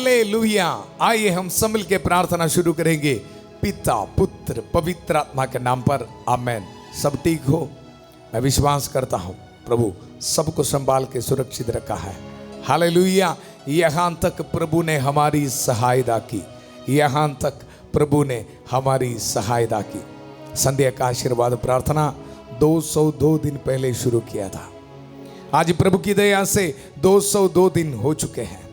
Hallelujah. आइए हम सब मिल के प्रार्थना शुरू करेंगे। पिता पुत्र पवित्र आत्मा के नाम पर आमेन। सब ठीक हो, मैं विश्वास करता हूँ प्रभु सबको संभाल के सुरक्षित रखा है। हालेलुया। यहाँ तक प्रभु ने हमारी सहायता की, यहाँ तक प्रभु ने हमारी सहायता की। संध्या का आशीर्वाद प्रार्थना 202 दिन पहले शुरू किया था। आज प्रभु की दया से 202 दिन हो चुके हैं।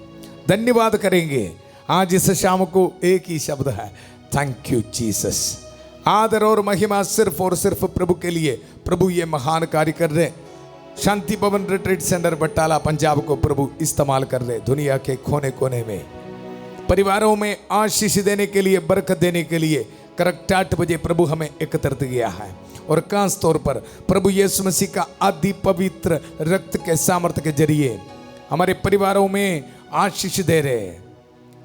धन्यवाद करेंगे। आज इस शाम को एक ही शब्द है, थैंक यू जीसस। आदर और महिमा सिर्फ और सिर्फ प्रभु के लिए। प्रभु ये महान कार्य कर रहे। शांति भवन रिट्रीट सेंटर बटाला पंजाब को प्रभु इस्तेमाल कर रहे। दुनिया के कोने कोने में परिवारों में आशीष देने के लिए, बरकत देने के लिए करेक्ट 8 बजे प्रभु हमें एकत्रित किया है। और खास तौर पर प्रभु यीशु मसीह का अति पवित्र रक्त के सामर्थ्य के जरिए हमारे परिवारों में आशीष दे रहे हैं,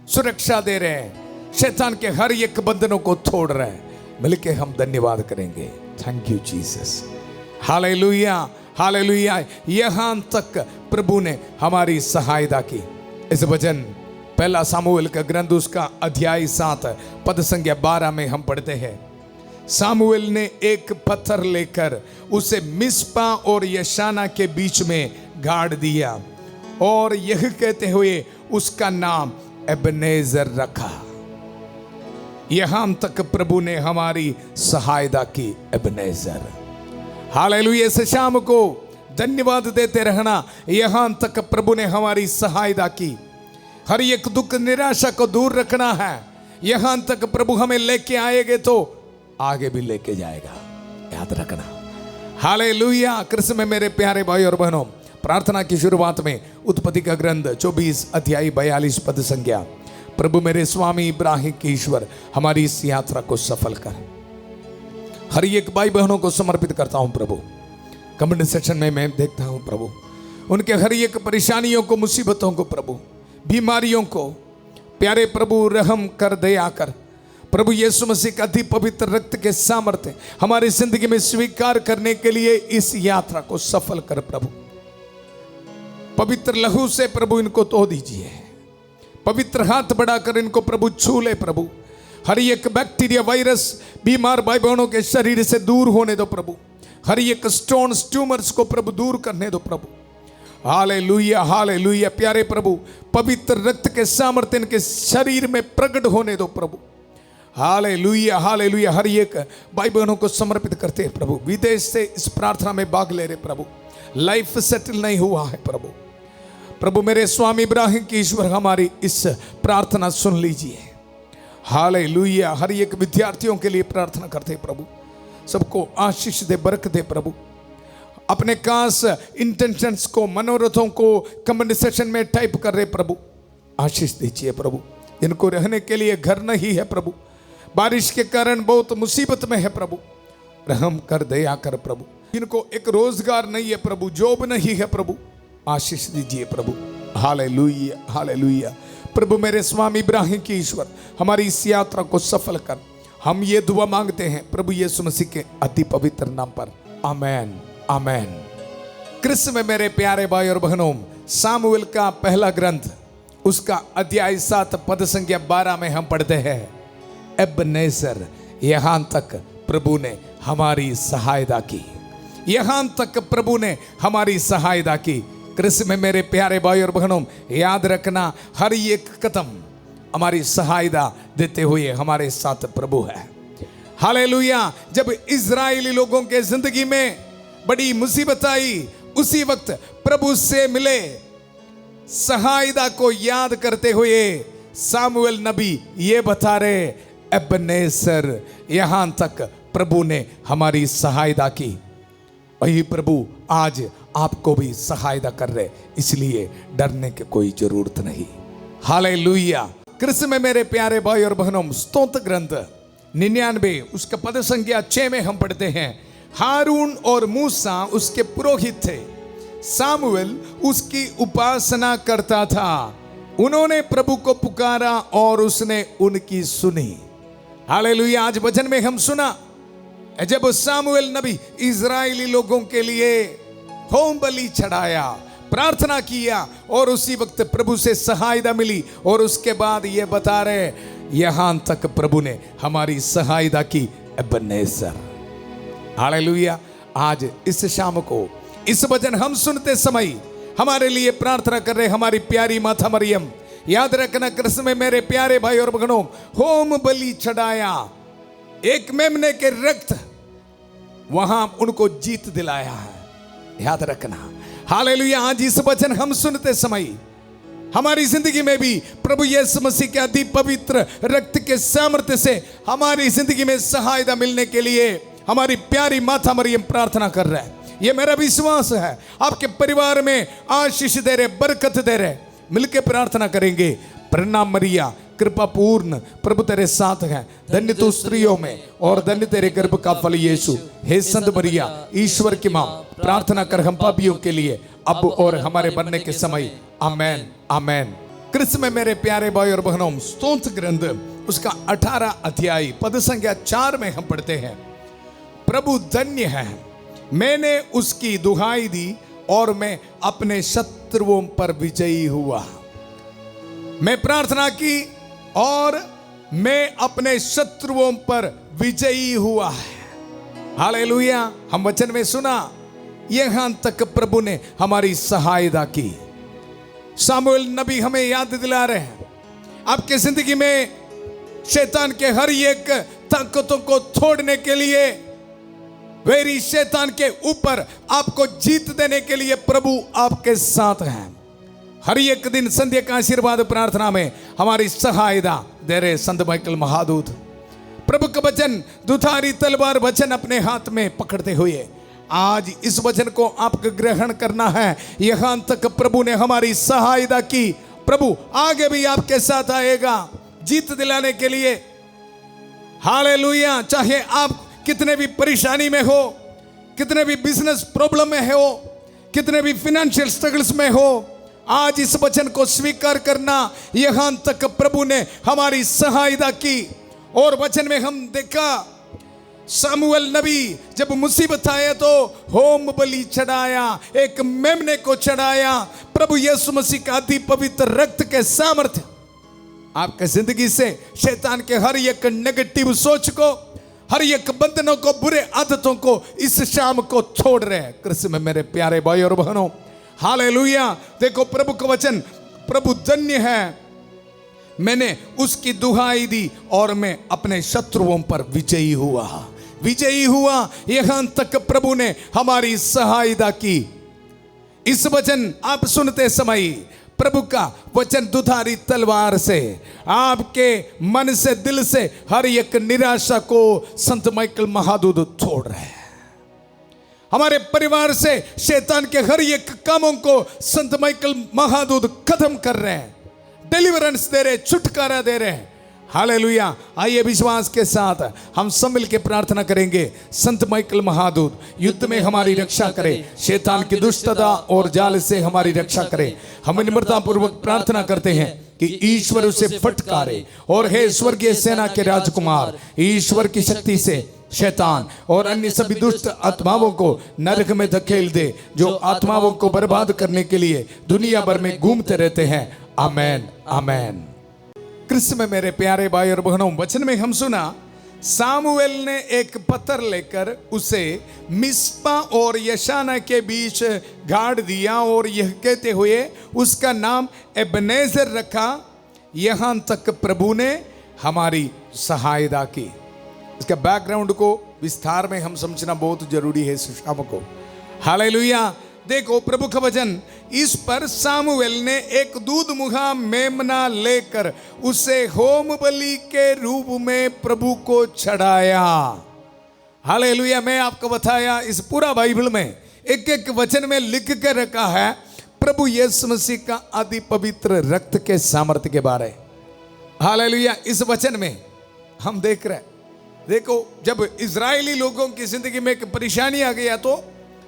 सुरक्षा दे रहे हैं, शैतान के हर एक बंधनों को तोड़ रहे हैं। मिलके हम धन्यवाद करेंगे। Thank you Jesus. Hallelujah hallelujah. यहाँ तक प्रभु ने हमारी सहायता की। इस वचन पहला सामुएल का ग्रंथ उसका अध्याय 7 पद संख्या 12 में हम पढ़ते हैं। सामुएल ने एक पत्थर लेकर उसे मिस्पा और यशाना के बीच में गाड़ दिया और यह कहते हुए उसका नाम एबेनेजर रखा। यहां तक प्रभु ने हमारी सहायता की। एबेनेजर। हालेलुया। इस शाम को धन्यवाद देते रहना। यहां तक प्रभु ने हमारी सहायता की। हर एक दुख निराशा को दूर रखना है। यहां तक प्रभु हमें लेके आएंगे तो आगे भी लेके जाएगा, याद रखना। हालेलुया। कृष्ण में मेरे प्यारे भाई और बहनों, प्रार्थना की शुरुआत में उत्पत्ति का ग्रंथ 24 अध्याय 42 पद संज्ञा। प्रभु मेरे स्वामी इब्राहिम के ईश्वर हमारी इस यात्रा को सफल कर। हर एक भाई बहनों को समर्पित करता हूं प्रभु। कमेंट सेक्शन में मैं देखता हूं प्रभु उनके हर एक परेशानियों को, मुसीबतों को, प्रभु बीमारियों को प्यारे प्रभु रहम कर, दया कर। प्रभु यीशु मसीह का अति पवित्र रक्त के सामर्थ्य हमारी जिंदगी में स्वीकार करने के लिए इस यात्रा को सफल कर प्रभु। पवित्र लहू से प्रभु इनको धो दीजिए। पवित्र हाथ बढ़ाकर इनको प्रभु छू ले प्रभु। हर एक बैक्टीरिया, वायरस, बीमार भाई बहनों के शरीर से दूर होने दो प्रभु। हर एक स्टोन्स, ट्यूमर्स को प्रभु दूर करने दो प्रभु। Hallelujah hallelujah. प्यारे प्रभु पवित्र रक्त के सामर्थ्य इनके शरीर में प्रकट होने दो प्रभु। Hallelujah hallelujah. हर एक भाई बहनों को समर्पित करते हैं प्रभु। विदेश से इस प्रार्थना में भाग ले रहे प्रभु, लाइफ सेटल नहीं हुआ है प्रभु। प्रभु मेरे स्वामी इब्राहिम की ईश्वर हमारी इस प्रार्थना सुन लीजिए। हालेलुया। हर एक विद्यार्थियों के लिए प्रार्थना करते प्रभु, सबको आशीष दे, बरकत दे प्रभु। अपने खास इंटेंशंस को, मनोरथों को कमेंट सेक्शन में टाइप कर रहे प्रभु, आशीष दीजिए प्रभु। इनको रहने के लिए घर नहीं है प्रभु, बारिश के कारण बहुत मुसीबत में है प्रभु, रहम कर, दया कर प्रभु। इनको एक रोजगार नहीं है प्रभु, जॉब नहीं है प्रभु, आशीष दीजिए प्रभु। Hallelujah hallelujah. प्रभु मेरे स्वामी इब्राहिम की ईश्वर हमारी इस यात्रा को सफल कर। हम ये दुआ मांगते हैं प्रभु यीशु मसीह के अति पवित्र नाम पर, आमेन आमेन। कृष्ण में मेरे प्यारे भाई और बहनों, सामुएल का पहला ग्रंथ उसका अध्याय 7 पद संख्या 12 में हम पढ़ते हैं, एबेनेजर। यहां तक प्रभु ने हमारी सहायता की। यहां तक प्रभु ने हमारी सहायता की। कृष्ण में मेरे प्यारे भाई और बहनों, याद रखना हर एक कदम हमारी सहायता देते हुए हमारे साथ प्रभु है। हालेलुया। जब इजरायली लोगों के जिंदगी में बड़ी मुसीबत आई, उसी वक्त प्रभु से मिले। सहायता को याद करते हुए सामुएल नबी ये बता रहे, एबेनेजर। यहां तक प्रभु ने हमारी सहायता की। वही प्रभु आज आपको भी सहायता कर रहे, इसलिए डरने की कोई जरूरत नहीं। हालेलुया। कृष्ण में मेरे प्यारे भाई और बहनों, स्तोत्र ग्रंथ 99 उसका पद संख्या 6 में हम पढ़ते हैं, हारून और मूसा उसके पुरोहित थे। सामुएल उसकी उपासना करता था। उन्होंने प्रभु को पुकारा और उसने उनकी सुनी। हालेलुया। आज वचन में हम सुना जब सामुएल नबी इजरायली लोगों के लिए होम बलि चढ़ाया, प्रार्थना किया और उसी वक्त प्रभु से सहायता मिली। और उसके बाद ये बता रहे, यहां तक प्रभु ने हमारी सहायता की। Ebenezer, hallelujah. आज इस शाम को इस वचन हम सुनते समय हमारे लिए प्रार्थना कर रहे हमारी प्यारी माता मरियम। याद रखना, कृष्ण में मेरे प्यारे भाई और बहनों, होम बलि चढ़ाया, एक मेमने के रक्त वहां उनको जीत दिलाया है। याद रखना, हालेलुया। आज इस वचन हम सुनते समय हमारी जिंदगी में भी प्रभु यीशु मसीह के अति पवित्र रक्त के सामर्थ्य से हमारी जिंदगी में सहायता मिलने के लिए हमारी प्यारी माता मरियम प्रार्थना कर रहे हैं। ये मेरा विश्वास है। आपके परिवार में आशीष दे रहे, बरकत दे रहे। मिलके प्रार्थना करेंगे। प्रणाम मरिया, कृपा पूर्ण, प्रभु तेरे साथ है, धन्य तू स्त्रियों में और धन्य तेरे गर्भ का फल यीशु। हे संत मरिया, ईश्वर की मां, प्रार्थना कर हम पापियों के लिए, अब और हमारे मरने के समय। आमेन, आमेन। कृष्ण में मेरे प्यारे भाई और बहनों, स्तोत्र ग्रंथ उसका 18 अध्याय पद संख्या 4 में हम पढ़ते हैं, प्रभु धन्य है, मैंने उसकी दुहाई दी और मैं अपने शत्रुओं पर विजयी हुआ। मैं प्रार्थना की और मैं अपने शत्रुओं पर विजयी हुआ है। हालेलुया। हम वचन में सुना, यहां तक प्रभु ने हमारी सहायता की। सामुएल नबी हमें याद दिला रहे हैं, आपके जिंदगी में शैतान के हर एक ताकतों को तोड़ने के लिए, वेरी शैतान के ऊपर आपको जीत देने के लिए प्रभु आपके साथ हैं। हर एक दिन संध्या का आशीर्वाद प्रार्थना में हमारी सहायता दे रहे संत माइकल महादूत। प्रभु का वचन, दुधारी तलवार वचन अपने हाथ में पकड़ते हुए आज इस वचन को आपको ग्रहण करना है। यहां तक प्रभु ने हमारी सहायता की, प्रभु आगे भी आपके साथ आएगा जीत दिलाने के लिए। हालेलुया। चाहे आप कितने भी परेशानी में हो, कितने भी बिजनेस प्रॉब्लम में हो, कितने भी फाइनेंशियल स्ट्रगल्स में हो, आज इस वचन को स्वीकार करना। यहां तक प्रभु ने हमारी सहायता की। और वचन में हम देखा, सामुएल नबी जब मुसीबत आया तो होम बलि चढ़ाया, एक मेमने को चढ़ाया। प्रभु यीशु मसीह का अति पवित्र रक्त के सामर्थ्य आपके जिंदगी से शैतान के हर एक नेगेटिव सोच को, हर एक बंधनों को, बुरे आदतों को इस शाम को छोड़ रहे हैं। कृष्ण में मेरे प्यारे भाई और बहनों, हालेलुया। देखो प्रभु का वचन, प्रभु धन्य है, मैंने उसकी दुहाई दी और मैं अपने शत्रुओं पर विजयी हुआ, विजयी हुआ। यहां तक प्रभु ने हमारी सहायता की। इस वचन आप सुनते समय प्रभु का वचन दुधारी तलवार से आपके मन से, दिल से हर एक निराशा को संत माइकल महादूत तोड़ रहे हैं। हमारे परिवार से शैतान के हर एक कामों को संत माइकल महादूत खत्म कर रहे हैं, डिलीवरेंस दे रहे, छुटकारा दे रहे हैं। हालेलुया। आइए विश्वास के साथ हम सब मिल के प्रार्थना करेंगे। संत माइकल महादूत युद्ध में हमारी रक्षा करे, शैतान की दुष्टता और जाल से हमारी रक्षा करे। हम निम्रता पूर्वक प्रार्थना करते हैं कि ईश्वर उसे फटकारे। और हे स्वर्गीय सेना के राजकुमार, ईश्वर की शक्ति से शैतान और अन्य सभी दुष्ट आत्माओं को नरक में धकेल दे, जो आत्माओं को बर्बाद करने के लिए दुनिया भर में घूमते रहते हैं। आमेन, आमेन। कृष्ण में मेरे प्यारे भाई और बहनों, वचन में हम सुना, सामुएल ने एक पत्थर लेकर उसे मिस्पा और यशाना के बीच गाड़ दिया और यह कहते हुए उसका नाम एबेनेजर रखा। यहां तक प्रभु ने हमारी सहायता की। इसका बैकग्राउंड को विस्तार में हम समझना बहुत जरूरी है इस शाम को। हालेलुया। देखो प्रभु का वचन, इस पर सामुएल ने एक दूध मुहा मेमना लेकर उसे होम बलि के रूप में प्रभु को चढ़ाया। हालेलुया। मैं आपको बताया, इस पूरा बाइबल में एक एक वचन में लिख के रखा है प्रभु यीशु मसीह का अति पवित्र रक्त के सामर्थ्य के बारे। हालेलुया। इस वचन में हम देख रहे हैं, देखो जब इजरायली लोगों की जिंदगी में एक परेशानी आ गया तो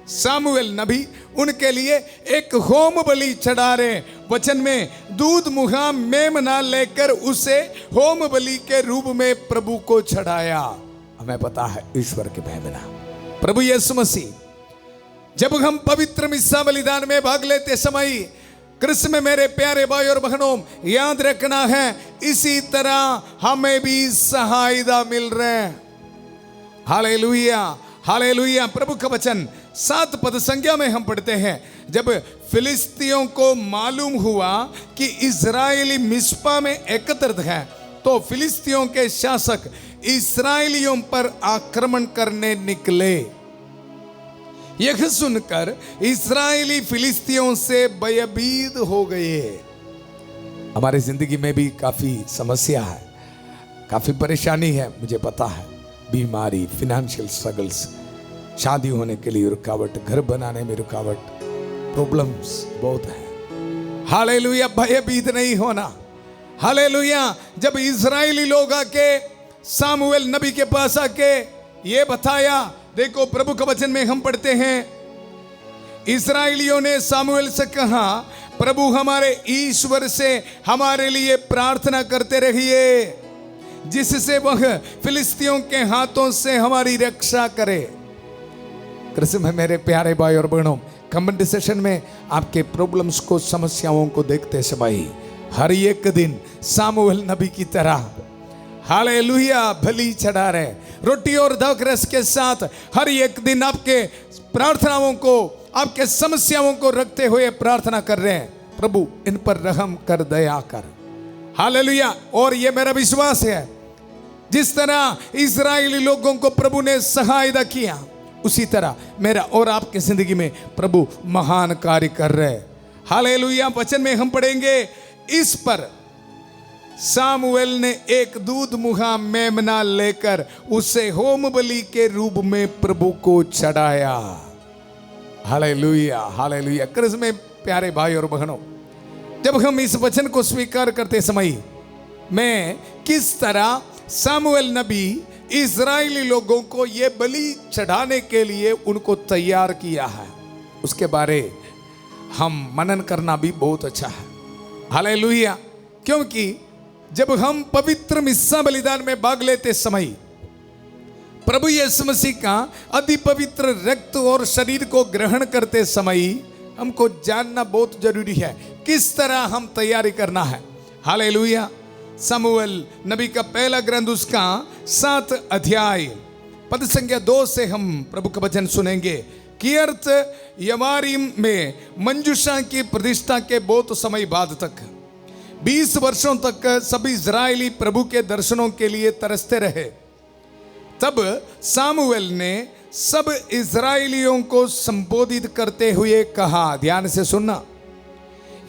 सामुएल नबी उनके लिए एक होम बलि चढ़ा रहे। वचन में दूध मुहा मेमना लेकर उसे होम बलि के रूप में प्रभु को चढ़ाया। हमें पता है ईश्वर के मेमना प्रभु यीशु मसीह जब हम पवित्र मिस्सा बलिदान में भाग लेते समय कृष्ण में मेरे प्यारे भाई और बहनों याद रखना है, इसी तरह हमें भी सहायता मिल रहा है। Hallelujah, hallelujah. प्रभु का वचन 7 पद संज्ञा में हम पढ़ते हैं, जब फिलिस्तियों को मालूम हुआ कि इजरायली मिस्पा में एकत्रित हैं, तो फिलिस्तियों के शासक इस्राएलियों पर आक्रमण करने निकले। यह सुनकर इस्राएली फिलिस्तियों से भयभीत हो गए। हमारी जिंदगी में भी काफी समस्या है, काफी परेशानी है, मुझे पता है। बीमारी, फिनेंशियल स्ट्रगल्स, शादी होने के लिए रुकावट, घर बनाने में रुकावट, प्रॉब्लम्स बहुत है। हालेलुया, भयभीत नहीं होना। हालेलुया। जब इजरायली लोग आके सामुएल नबी के पास आके ये बताया, देखो प्रभु का वचन में हम पढ़ते हैं, इस्राएलियों ने सामुएल से कहा, प्रभु हमारे ईश्वर से हमारे लिए प्रार्थना करते रहिए, जिससे वह फिलिस्तियों के हाथों से हमारी रक्षा करे। कृष्ण में मेरे प्यारे भाई और बहनों, कमेंट सेशन में आपके प्रॉब्लम्स को, समस्याओं को देखते समय हर एक दिन सामुएल नबी की तरह हालेलुया बलि चढ़ा रहे, रोटी और दाखरस के साथ हर एक दिन आपके प्रार्थनाओं को, आपके समस्याओं को रखते हुए प्रार्थना कर रहे हैं, प्रभु इन पर रहम कर, दया कर। हालेलुया। और ये मेरा विश्वास है, जिस तरह इजरायली लोगों को प्रभु ने सहायता किया, उसी तरह मेरा और आपके जिंदगी में प्रभु महान कार्य कर रहे हैं। हालेलुया। वचन में हम पढ़ेंगे, इस पर सामुएल ने एक दूध मुहा मेमना लेकर उसे होम बलि के रूप में प्रभु को चढ़ाया। Hallelujah, hallelujah. कृष्ण में प्यारे भाई और बहनों, जब हम इस वचन को स्वीकार करते समय मैं किस तरह सामुएल नबी इजरायली लोगों को ये बलि चढ़ाने के लिए उनको तैयार किया है, उसके बारे हम मनन करना भी बहुत अच्छा है। हालेलुया। क्योंकि जब हम पवित्र मिस्सा बलिदान में भाग लेते समय प्रभु यीशु मसीह का अति पवित्र रक्त और शरीर को ग्रहण करते समय हमको जानना बहुत जरूरी है किस तरह हम तैयारी करना है। हालेलुया। सामुएल नबी का पहला ग्रंथ उसका 7 अध्याय पद संख्या 2 से हम प्रभु का वचन सुनेंगे। किर्यत यवारीम में मंजूषा की प्रतिष्ठा के बहुत समय बाद तक 20 वर्षों तक सभी इजरायली प्रभु के दर्शनों के लिए तरसते रहे। तब सामुएल ने सब इजरायलियों को संबोधित करते हुए कहा, ध्यान से सुनना,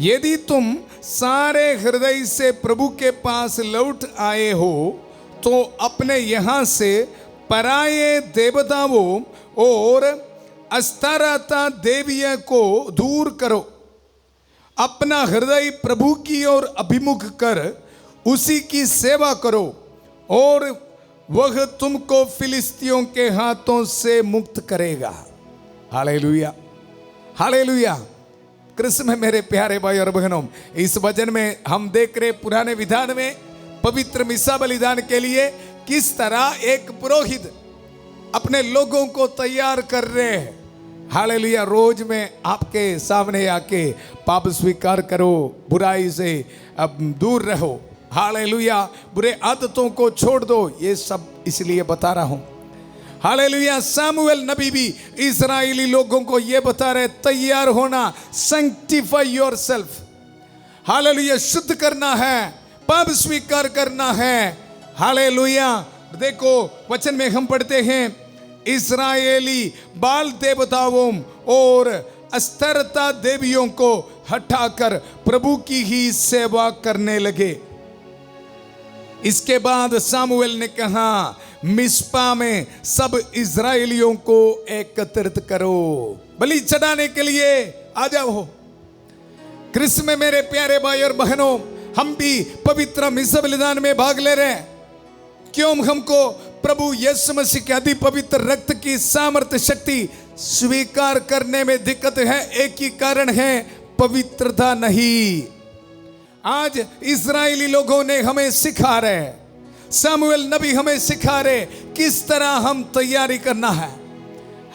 यदि तुम सारे हृदय से प्रभु के पास लौट आए हो तो अपने यहां से पराये देवताओं और अस्तारता देवियों को दूर करो, अपना हृदय प्रभु की ओर अभिमुख कर उसी की सेवा करो और वह तुमको फिलिस्तियों के हाथों से मुक्त करेगा। Hallelujah, hallelujah. कृष्ण में मेरे प्यारे भाई और बहनों, इस वचन में हम देख रहे पुराने विधान में पवित्र मिस्सा बलिदान के लिए किस तरह एक पुरोहित अपने लोगों को तैयार कर रहे हैं। हालेलुया। रोज में आपके सामने आके पाप स्वीकार करो, बुराई से अब दूर रहो। हालेलुया। बुरे आदतों को छोड़ दो, ये सब इसलिए बता रहा हूं। हालेलुया। सामुएल नबी भी इजरायली लोगों को ये बता रहे, तैयार होना, सैंक्टिफाई योरसेल्फ। हालेलुया। शुद्ध करना है, पाप स्वीकार करना है। हालेलुया। देखो वचन में हम पढ़ते हैं, इस्राएली बाल देवताओं और अस्तारता देवियों को हटाकर प्रभु की ही सेवा करने लगे। इसके बाद सामुएल ने कहा, मिस्पा में सब इजरायलियों को एकत्रित करो, बलि चढ़ाने के लिए आ जाओ। कृष्ण में मेरे प्यारे भाई और बहनों, हम भी पवित्र मिस्सा बलिदान में भाग ले रहे हैं। क्यों हमको प्रभु यीशु मसीह के अति पवित्र रक्त की सामर्थ्य शक्ति स्वीकार करने में दिक्कत है? एक ही कारण है, पवित्रता नहीं। आज इजरायली लोगों ने हमें सिखा रहे, सामुएल नबी हमें सिखा रहे किस तरह हम तैयारी करना है।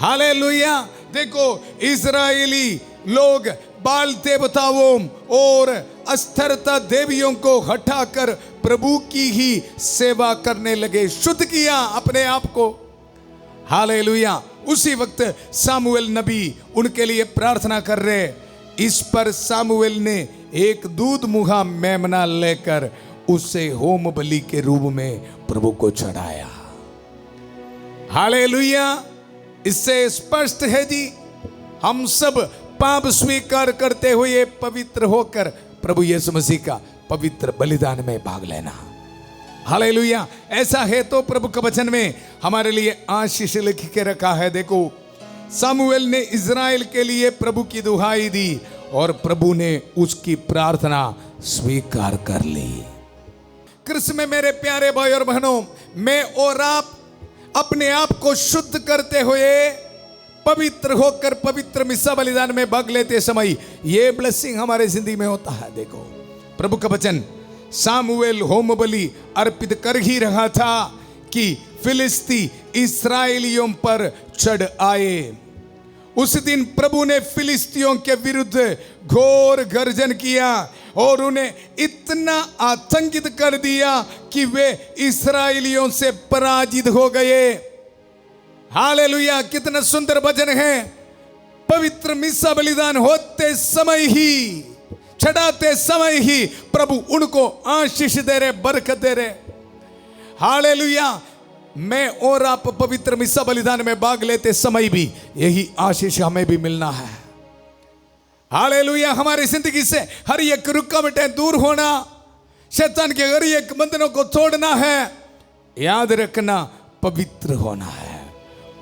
हालेलुया। देखो इजरायली लोग बाल देवताओं और अस्थिरता देवियों को हटाकर प्रभु की ही सेवा करने लगे, शुद्ध किया अपने आप को। हालेलुया। उसी वक्त सामुएल नबी उनके लिए प्रार्थना कर रहे। इस पर सामुएल ने एक दूध मुहा मेमना लेकर उसे होम बलि के रूप में प्रभु को चढ़ाया। हालेलुया। इससे स्पष्ट है जी, हम सब पाप स्वीकार करते हुए पवित्र होकर प्रभु यीशु मसीह का पवित्र बलिदान में भाग लेना। हालेलुया। ऐसा है तो प्रभु के वचन में हमारे लिए आशीष लिख के रखा है। देखो सामुएल ने इज़राइल के लिए प्रभु की दुहाई दी और प्रभु ने उसकी प्रार्थना स्वीकार कर ली। कृष्ण में मेरे प्यारे भाई और बहनों, मैं और आप अपने आप को शुद्ध करते हुए पवित्र होकर पवित्र मिस्सा बलिदान में भाग लेते समय ये ब्लेसिंग हमारे जिंदगी में होता है। देखो प्रभु का वचन, सामुएल होम बलि अर्पित कर ही रहा था कि फिलिस्ती इस्राएलियों पर चढ़ आए। उस दिन प्रभु ने फिलिस्तियों के विरुद्ध घोर गर्जन किया और उन्हें इतना आतंकित कर दिया कि वे इस्राएलियों से पराजित हो गए। हालेलुया। कितना सुंदर वचन है। पवित्र मिस्सा बलिदान होते समय ही, चढ़ाते समय ही प्रभु उनको आशीष दे रहे, बरकत दे रहे। हालेलुया। मैं और आप पवित्र मिस्सा बलिदान में भाग लेते समय भी यही आशीष हमें भी मिलना है। हालेलुया। हमारी जिंदगी से हर एक रुकावटें दूर होना, शैतान के हर एक बंधनों को तोड़ना है। याद रखना, पवित्र होना है,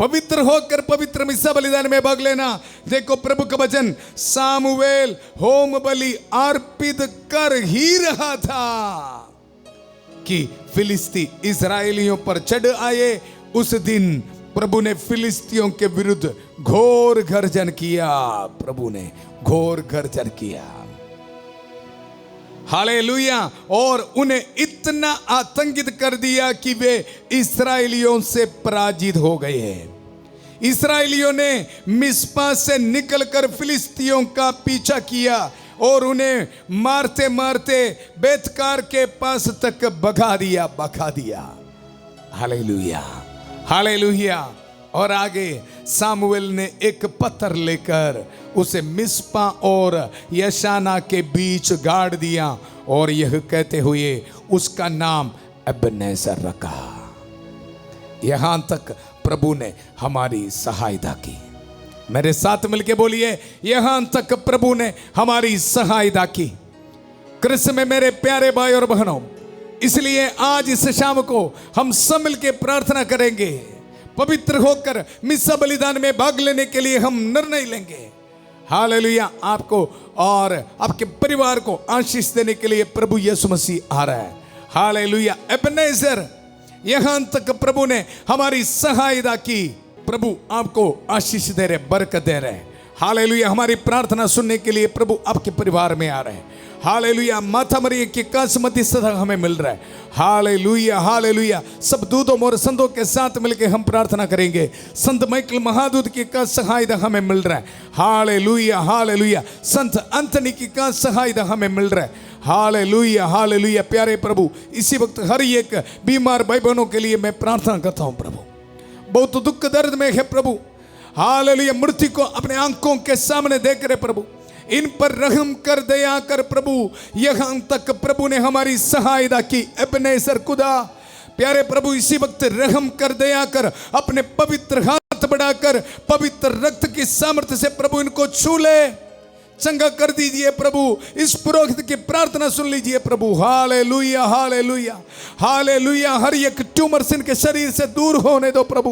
पवित्र होकर पवित्र मिस्सा बलिदान में भाग लेना। देखो प्रभु का वचन, सामुएल होम बलि अर्पित कर ही रहा था कि फिलिस्ती इजरायलियों पर चढ़ आए। उस दिन प्रभु ने फिलिस्तियों के विरुद्ध घोर गर्जन किया। प्रभु ने घोर गर्जन किया। हालेलुया। और उन्हें इतना आतंकित कर दिया कि वे इस्राएलियों से पराजित हो गए। इस्राएलियों ने मिस्पा से निकलकर फिलिस्तियों का पीछा किया और उन्हें मारते मारते बेतकार के पास तक भगा दिया। Hallelujah, hallelujah. और आगे सामुएल ने एक पत्थर लेकर उसे मिस्पा और यशाना के बीच गाड़ दिया और यह कहते हुए उसका नाम एबेनेजर रखा। यहां तक प्रभु ने हमारी सहायता की। मेरे साथ मिलके बोलिए, यहां तक प्रभु ने हमारी सहायता की। कृष्ण में मेरे प्यारे भाई और बहनों, इसलिए आज इस शाम को हम सब मिलके प्रार्थना करेंगे। पवित्र होकर मिस्सा बलिदान में भाग लेने के लिए हम निर्णय लेंगे। हालेलुया। आपको और आपके परिवार को आशीष देने के लिए प्रभु यीशु मसीह आ रहा है। हालेलुया। एबेनेजर, यहां तक प्रभु ने हमारी सहायता की। प्रभु आपको आशीष दे रहे, बरकत दे रहे। हालेलुया। हमारी प्रार्थना सुनने के लिए प्रभु आपके परिवार में आ रहे हैं। हालेलुया। माता मरियम की कास मध्यस्थता हमें मिल रहा है। Hallelujah, hallelujah. सब दूतों और संतों के साथ मिलकर हम प्रार्थना करेंगे। संत माइकल महादूत की का सहायता हमें मिल रहा है। Hallelujah, hallelujah. संत अंतनी की का सहायता हमें मिल रहा है। Hallelujah, hallelujah. प्यारे प्रभु, इसी वक्त हर एक बीमार भाई बहनों के लिए मैं प्रार्थना करता हूं। प्रभु बहुत दुख दर्द में है प्रभु। हालेलुया। मृत्यु को अपने आंखों के सामने देख रहे प्रभु, इन पर रहम कर, दया कर प्रभु। यहां तक प्रभु ने हमारी सहायता की। एबेनेजर खुदा, प्यारे प्रभु इसी वक्त रहम कर, दया कर, अपने पवित्र हाथ बढ़ाकर पवित्र रक्त की सामर्थ्य से प्रभु इनको छू ले, चंगा कर दीजिए प्रभु। इस पुरोहित की प्रार्थना सुन लीजिए प्रभु। Hallelujah, hallelujah, hallelujah. हर एक ट्यूमर से इनके शरीर से दूर होने दो प्रभु।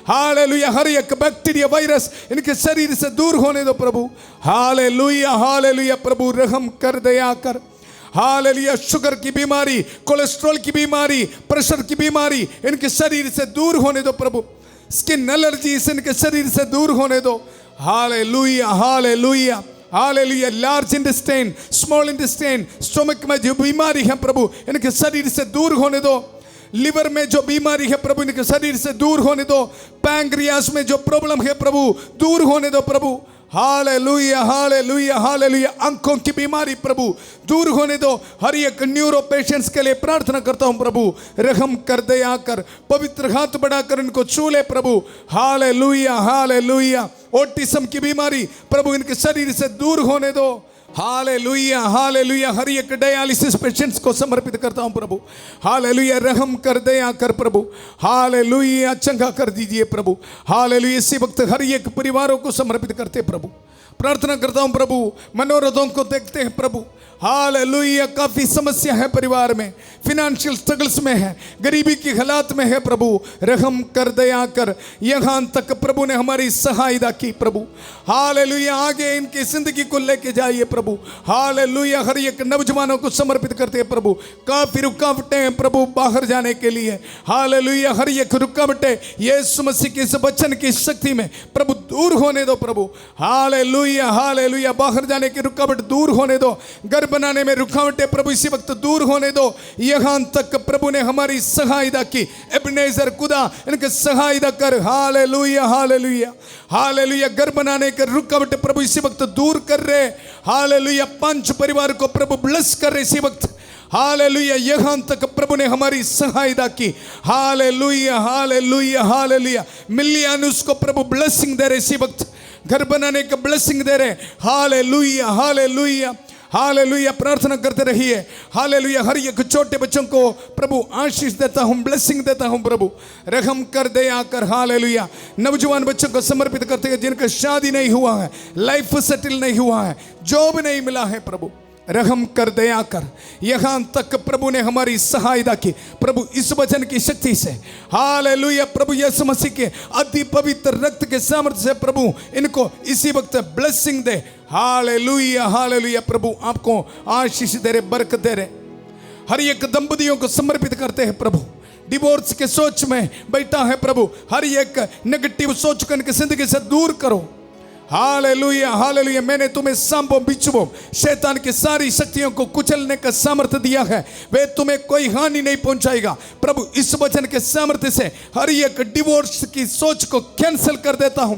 हालेलुया। हर एक बैक्टीरिया, वायरस इनके शरीर से दूर होने दो प्रभु। Hallelujah, hallelujah. प्रभु रहम कर, दया कर। हालेलुया। शुगर की बीमारी, कोलेस्ट्रॉल की बीमारी, प्रेशर की बीमारी इनके शरीर से दूर होने दो प्रभु। स्किन एलर्जी से इनके शरीर से दूर होने दो। Hallelujah, hallelujah, hallelujah. Large intestine, small intestine, stomach में जो बीमारी है प्रभु इनके शरीर से दूर होने दो। लिवर में जो बीमारी है प्रभु इनके शरीर से दूर होने दो। पैंक्रियास में जो प्रॉब्लम है प्रभु दूर होने दो प्रभु। Hallelujah hallelujah hallelujah. आंखों की बीमारी प्रभु दूर होने दो। हर एक न्यूरो पेशेंट्स के लिए प्रार्थना करता हूं प्रभु, रहम कर दे आकर, पवित्र हाथ बढ़ाकर इनको छू ले प्रभु। Hallelujah hallelujah. ऑटिज्म की बीमारी प्रभु इनके शरीर से दूर होने दो। Hallelujah hallelujah. हर एक डायलिसिस पेशेंट्स को समर्पित करता हूं प्रभु। हालेलुया, रहम कर दे आकर प्रभु। हालेलुया, चंगा कर दीजिए प्रभु। हालेलुया। इसी वक्त हर एक परिवारों को समर्पित करते प्रभु। प्रार्थना करता हूं प्रभु, मनोरथों को देखते हैं प्रभु। हालेलुया। काफी समस्या है परिवार में, फिनेंशियल स्ट्रगल्स में है, गरीबी की हालात में है प्रभु। रहम कर दया कर। यहां तक प्रभु ने हमारी सहायता की प्रभु। हालेलुया। आगे इनकी जिंदगी को लेके जाइए प्रभु। हालेलुया। हर एक नौजवानों को समर्पित करते हैं प्रभु। काफी रुकावटें हैं प्रभु बाहर जाने के लिए। हालेलुया। हर एक रुकावटें यीशु मसीह के इस वचन की शक्ति में प्रभु दूर होने दो प्रभु। Hallelujah hallelujah. बाहर जाने की रुकावट दूर होने दो। घर बनाने में रुकावटें प्रभु इसी वक्त दूर होने दो। यहां तक प्रभु ने हमारी सहायता की। एबनेजर खुदा इनके सहायता कर। Hallelujah hallelujah hallelujah. घर बनाने के रुकावट प्रभु इसी वक्त दूर कर रहे। हालेलुया। 5 परिवार को प्रभु ब्लेस कर रहे इसी वक्त। हालेलुया। यहां तक प्रभु ने हमारी सहायता की। Hallelujah hallelujah hallelujah. मिलियनस को प्रभु ब्लेसिंग दे रहे इसी वक्त, घर बनाने का ब्लेसिंग दे रहे। Hallelujah hallelujah hallelujah. प्रार्थना करते रहिए। हालेलुया। हर एक छोटे बच्चों को प्रभु आशीष देता हूं, ब्लेसिंग देता हूं प्रभु। रहम कर दे आकर। हालेलुया। नौजवान बच्चों को समर्पित करते हैं जिनका शादी नहीं हुआ है, लाइफ सेटल नहीं हुआ है, जॉब नहीं मिला है प्रभु। रहम कर दया कर। यहां तक प्रभु ने हमारी सहायता की प्रभु इस वचन की शक्ति से। हालेलुया। प्रभु यीशु मसीह के अति पवित्र रक्त के सामर्थ्य से प्रभु इनको इसी वक्त ब्लेसिंग दे। Hallelujah hallelujah. प्रभु आपको आशीष दे रहे, बरकत दे रहे। हर एक दंपतियों को समर्पित करते हैं प्रभु। डिवोर्स के सोच में बैठा है प्रभु, हर एक नेगेटिव सोच को इनकी जिंदगी से दूर करो। Hallelujah hallelujah. मैंने तुम्हें सांपों बिच्छुओं शैतान की सारी शक्तियों को कुचलने का सामर्थ्य दिया है, वे तुम्हें कोई हानि नहीं पहुंचाएगा। प्रभु इस वचन के सामर्थ्य से हर एक डिवोर्स की सोच को कैंसिल कर देता हूं।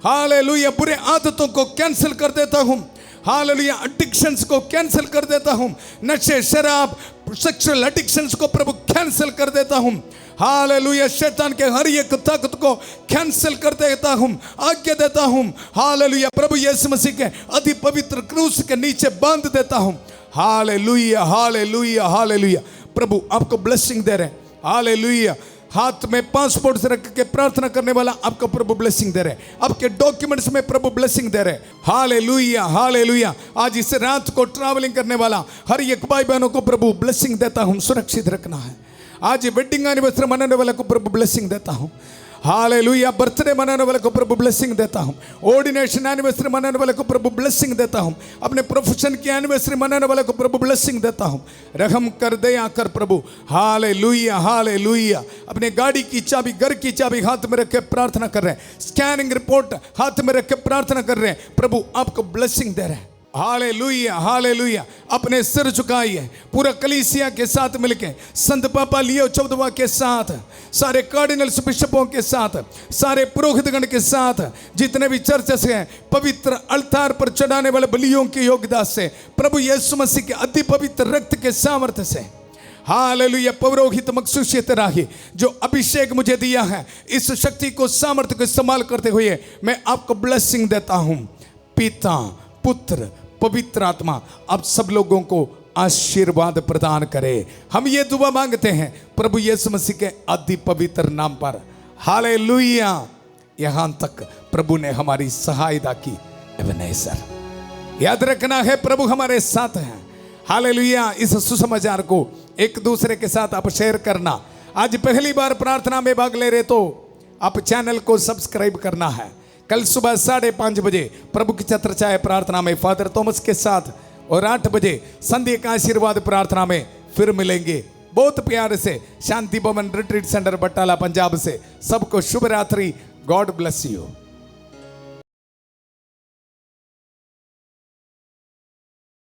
हालेलुया। बुरे आदतों को कैंसिल कर देता हूं। हालेलुया। एडिक्शंस को कैंसिल कर देता हूं। नशे, शराब, सेक्सुअल एडिक्शंस को प्रभु कैंसिल कर देता हूं। हालेलुया। शैतान के हर एक ताकत को कैंसिल कर देता हूं, आज्ञा देता हूं। हालेलुया। प्रभु यीशु मसीह के अति पवित्र क्रूस के नीचे बांध देता हूं। Hallelujah hallelujah hallelujah. प्रभु आपको ब्लेसिंग दे रहे। हालेलुया। हाथ में पासपोर्ट रख के प्रार्थना करने वाला आपको प्रभु ब्लेसिंग दे रहे। आपके डॉक्यूमेंट्स में प्रभु ब्लेसिंग दे रहे। Hallelujah hallelujah. आज इस रात को ट्रैवलिंग करने वाला हर एक भाई बहनों को प्रभु ब्लेसिंग देता हूं, सुरक्षित रखना है। आज वेडिंग एनिवर्सरी मनाने वाले को प्रभु ब्लेसिंग देता हूं। हालेलुया। बर्थडे मनाने वाले को प्रभु ब्लेसिंग देता हूं। ऑर्डिनेशन एनिवर्सरी मनाने वाले को प्रभु ब्लेसिंग देता हूं। अपने प्रोफेशन की एनिवर्सरी मनाने वाले को प्रभु ब्लेसिंग देता हूं। रहम कर दया कर प्रभु। Hallelujah hallelujah. अपने गाड़ी की चाबी, घर की चाबी हाथ में रख के प्रार्थना कर रहे हैं। स्कैनिंग रिपोर्ट हाथ में रख के प्रार्थना कर रहे हैं। प्रभु आपको ब्लेसिंग दे रहे हैं। Hallelujah hallelujah. अपने सिर झुकाइए पूरा कलीसिया के साथ मिलके, संत पापा लियो 14वां के साथ, सारे कार्डिनल्स बिशपों के साथ, सारे पुरोहितगण के साथ, जितने भी चर्चेस हैं, पवित्र अल्तार पर चढ़ाने वाले बलियों की योग्यता से, प्रभु यीशु मसीह के अति पवित्र रक्त के सामर्थ्य से। हालेलुया। पौरोहित मखसूसियत राही जो अभिषेक मुझे दिया है, इस शक्ति को, सामर्थ्य को इस्तेमाल करते हुए मैं आपको ब्लेसिंग देता हूं। पिता, पुत्र, पवित्र आत्मा आप सब लोगों को आशीर्वाद प्रदान करे। हम ये दुआ मांगते हैं प्रभु यीशु मसीह के अति पवित्र नाम पर। हालेलुया। यहां तक प्रभु ने हमारी सहायता की। एबनेजर, याद रखना है प्रभु हमारे साथ हैं। हालेलुया। इस सुसमाचार को एक दूसरे के साथ आप शेयर करना। आज पहली बार प्रार्थना में भाग ले रहे तो आप चैनल को सब्सक्राइब करना है। कल सुबह 5:30 बजे प्रभु की छत्रछाया प्रार्थना में फादर थॉमस के साथ, और 8 बजे संध्या का आशीर्वाद प्रार्थना में फिर मिलेंगे। बहुत प्यार से शांति भवन रिट्रीट सेंटर बटाला पंजाब से सबको शुभ रात्रि। God bless you.